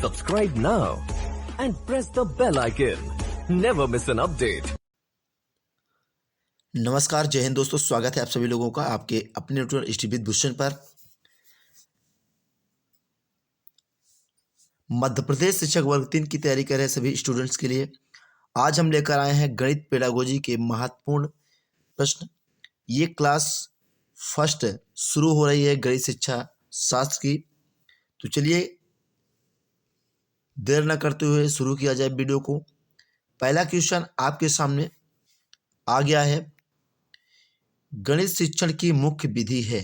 Subscribe now and press the bell icon. Never miss an update. नमस्कार, जय हिंद दोस्तों। स्वागत है आप सभी लोगों का आपके अपने ट्यूटर स्टीविद भूषण पर। मध्य प्रदेश शिक्षक वर्ग 3 की तैयारी कर रहे सभी स्टूडेंट्स के लिए आज हम लेकर आए हैं गणित पेडागोजी के महत्वपूर्ण प्रश्न। ये क्लास फर्स्ट शुरू हो रही है गणित शिक्षा शास्त्र की। तो चलिए देर न करते हुए शुरू किया जाए वीडियो को। पहला क्वेश्चन आपके सामने आ गया है। गणित शिक्षण की मुख्य विधि है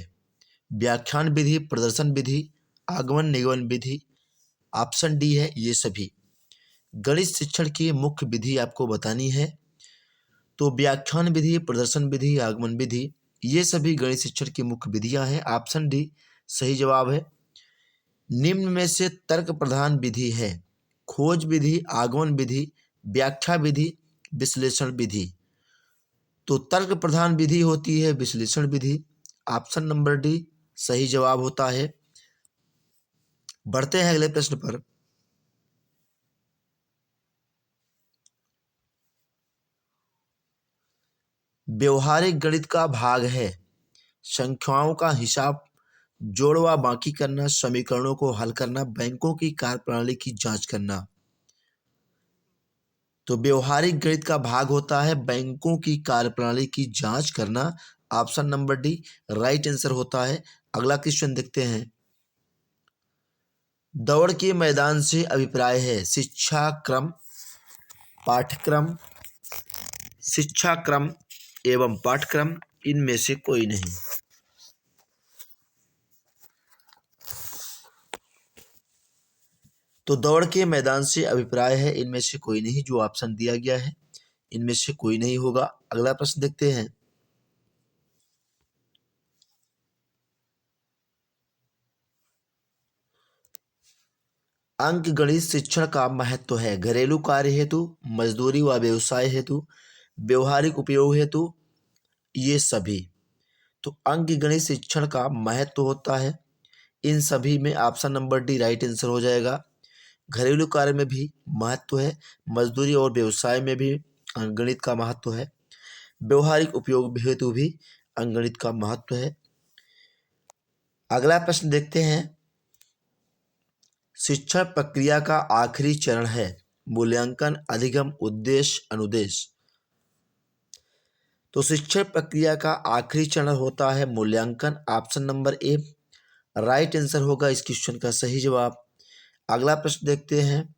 व्याख्यान विधि, प्रदर्शन विधि, आगमन निगमन विधि। ऑप्शन डी है ये सभी। गणित शिक्षण की मुख्य विधि आपको बतानी है तो व्याख्यान विधि, प्रदर्शन विधि, आगमन विधि, ये सभी गणित शिक्षण की मुख्य विधियां हैं। ऑप्शन डी सही जवाब है। निम्न में से तर्क प्रधान विधि है खोज विधि, आगमन विधि, व्याख्या विधि, विश्लेषण विधि। तो तर्क प्रधान विधि होती है विश्लेषण विधि। ऑप्शन नंबर डी सही जवाब होता है। बढ़ते हैं अगले प्रश्न पर। व्यवहारिक गणित का भाग है संख्याओं का हिसाब, जोड़ व बाकी करना, समीकरणों को हल करना, बैंकों की कार्यप्रणाली की जांच करना। तो व्यवहारिक गणित का भाग होता है बैंकों की कार्यप्रणाली की जांच करना। Option number D right answer होता है। अगला क्वेश्चन देखते हैं। दौड़ के मैदान से अभिप्राय है शिक्षा क्रम, पाठ्यक्रम, शिक्षा क्रम एवं पाठ्यक्रम, इनमें से कोई नहीं। तो दौड़ के मैदान से अभिप्राय है इनमें से कोई नहीं। जो ऑप्शन दिया गया है इनमें से कोई नहीं होगा। अगला प्रश्न देखते हैं। अंक गणित शिक्षण का महत्व है घरेलू कार्य हेतु, मजदूरी व व्यवसाय हेतु, व्यवहारिक उपयोग हेतु, ये सभी। तो अंक गणित शिक्षण का महत्व होता है इन सभी में। Option number D right answer हो जाएगा। घरेलू कार्य में भी महत्व है, मजदूरी और व्यवसाय में भी अंकगणित का महत्व है, व्यवहारिक उपयोग हेतु भी अंकगणित का महत्व है। अगला प्रश्न देखते हैं। शिक्षण प्रक्रिया का आखिरी चरण है मूल्यांकन, अधिगम, उद्देश्य, अनुदेश। तो शिक्षण प्रक्रिया का आखिरी चरण होता है मूल्यांकन। Option number A right answer होगा इस क्वेश्चन का सही जवाब। अगला प्रश्न देखते हैं।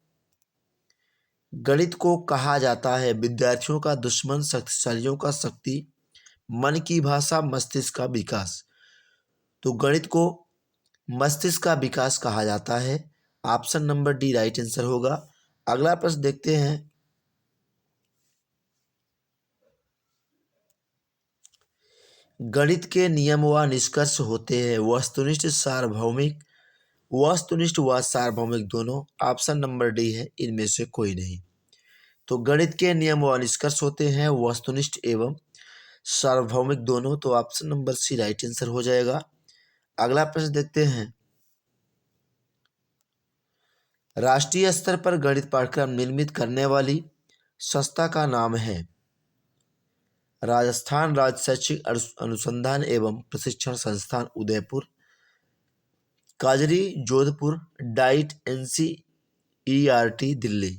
गणित को कहा जाता है विद्यार्थियों का दुश्मन, शक्तिशालियों का शक्ति, मन की भाषा, मस्तिष्क का विकास। तो गणित को मस्तिष्क का विकास कहा जाता है। Option number D right answer होगा। अगला प्रश्न देखते हैं। गणित के नियम व निष्कर्ष होते हैं वस्तुनिष्ठ, सार्वभौमिक, वस्तुनिष्ठ व सार्वभौमिक दोनों। ऑप्शन नंबर डी है इनमें से कोई नहीं। तो गणित के नियम व निष्कर्ष होते हैं वस्तुनिष्ठ एवं सार्वभौमिक दोनों। तो option number C right answer हो जाएगा। अगला प्रश्न देखते हैं। राष्ट्रीय स्तर पर गणित पाठ्यक्रम निर्मित करने वाली संस्था का नाम है राजस्थान राज्य शैक्षिक अनुसंधान एवं प्रशिक्षण संस्थान उदयपुर, काजरी जोधपुर, डाइट NCERT दिल्ली।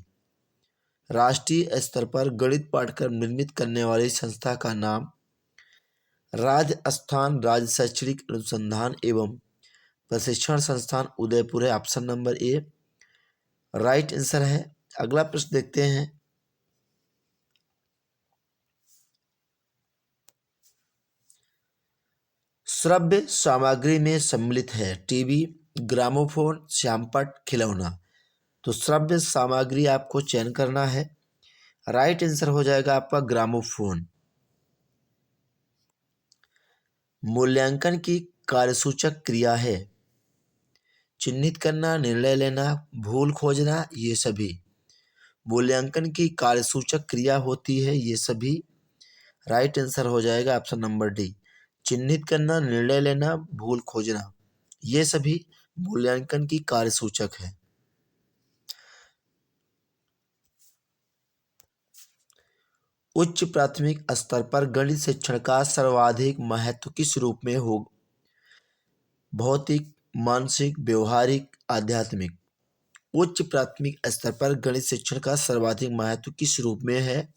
राष्ट्रीय स्तर पर गणित पाठ्यक्रम निर्मित करने वाली संस्था का नाम राजस्थान राज्य शैक्षणिक अनुसंधान एवं प्रशिक्षण संस्थान उदयपुर है। Option number A right answer है। अगला प्रश्न देखते हैं। श्रव्य सामग्री में सम्मिलित है टीवी, ग्रामोफोन, श्यामपट्ट, खिलौना। तो श्रव्य सामग्री आपको चयन करना है। राइट आंसर हो जाएगा आपका ग्रामोफोन। मूल्यांकन की कार्यसूचक क्रिया है चिन्हित करना, निर्णय लेना, भूल खोजना, ये सभी। मूल्यांकन की कार्यसूचक क्रिया होती है ये सभी। राइट आंसर हो जाएगा ऑप्शन नंबर डी चिन्हित करना, निर्णय लेना, भूल खोजना, ये सभी मूल्यांकन की कार्यसूचक है। उच्च प्राथमिक स्तर पर गणित शिक्षण का सर्वाधिक महत्व किस रूप में हो? भौतिक, मानसिक, व्यवहारिक, आध्यात्मिक। उच्च प्राथमिक स्तर पर गणित शिक्षण का सर्वाधिक महत्व किस रूप में है?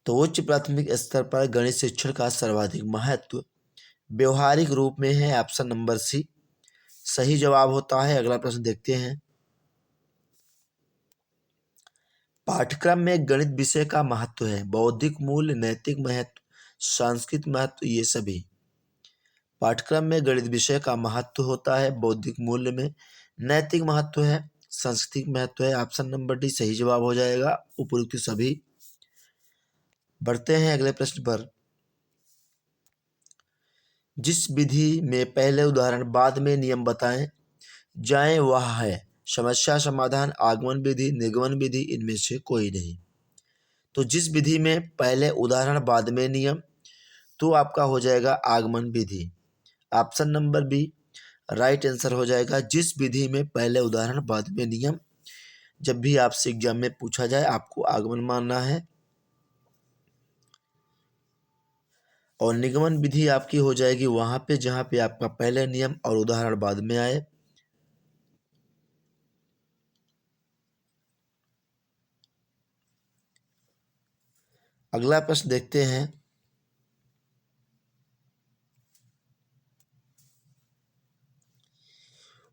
तो उच्च प्राथमिक स्तर पर गणित शिक्षण का सर्वाधिक महत्व व्यवहारिक रूप में है। ऑप्शन नंबर सी सही जवाब होता है। अगला प्रश्न देखते हैं। पाठ्यक्रम में गणित विषय का महत्व है। बौद्धिक मूल्य, नैतिक महत्व, सांस्कृतिक महत्व, ये सभी। पाठ्यक्रम में गणित विषय का महत्व होता है। बौद्धिक मूल्य में नैतिक महत्व है, सांस्कृतिक महत्व है। ऑप्शन नंबर डी सही जवाब हो जाएगा, उपयुक्त सभी। बढ़ते हैं अगले प्रश्न पर। जिस विधि में पहले उदाहरण बाद में नियम बताएं जाएं वह है समस्या समाधान, आगमन विधि, निगमन विधि, इनमें से कोई नहीं। तो जिस विधि में पहले उदाहरण बाद में नियम, तो आपका हो जाएगा आगमन विधि। Option number B right answer हो जाएगा। जिस विधि में पहले उदाहरण बाद में नियम, जब भी आपसे एग्जाम में पूछा जाए आपको आगमन मानना है। और निगमन विधि आपकी हो जाएगी वहां पे जहां पे आपका पहले नियम और उदाहरण बाद में आए। अगला प्रश्न देखते हैं।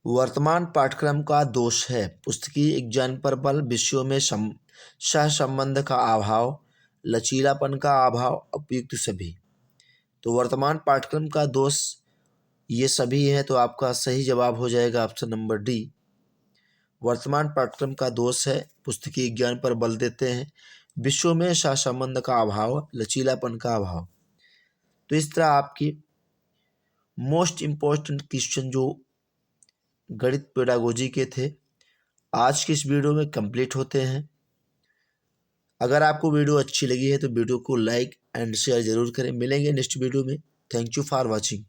वर्तमान पाठ्यक्रम का दोष है। पुस्तकीय ज्ञान पर बल, विषयों में सहसंबंध का अभाव, लचीलापन का अभाव, उपयुक्त सभी। तो वर्तमान पाठ्यक्रम का दोष ये सभी है, तो आपका सही जवाब हो जाएगा ऑप्शन नंबर डी। वर्तमान पाठ्यक्रम का दोष है पुस्तकीय ज्ञान पर बल देते हैं, विषयों में सहसंबंध का अभाव, लचीलापन का अभाव। तो इस तरह आपकी मोस्ट इम्पोर्टेंट क्वेश्चन जो गणित पेडागोजी के थे आज की इस वीडियो में कंप्लीट होते हैं। अगर आपको वीडियो अच्छी लगी है तो वीडियो को लाइक एंड शेयर जरूर करें। मिलेंगे नेक्स्ट वीडियो में। Thank you for watching.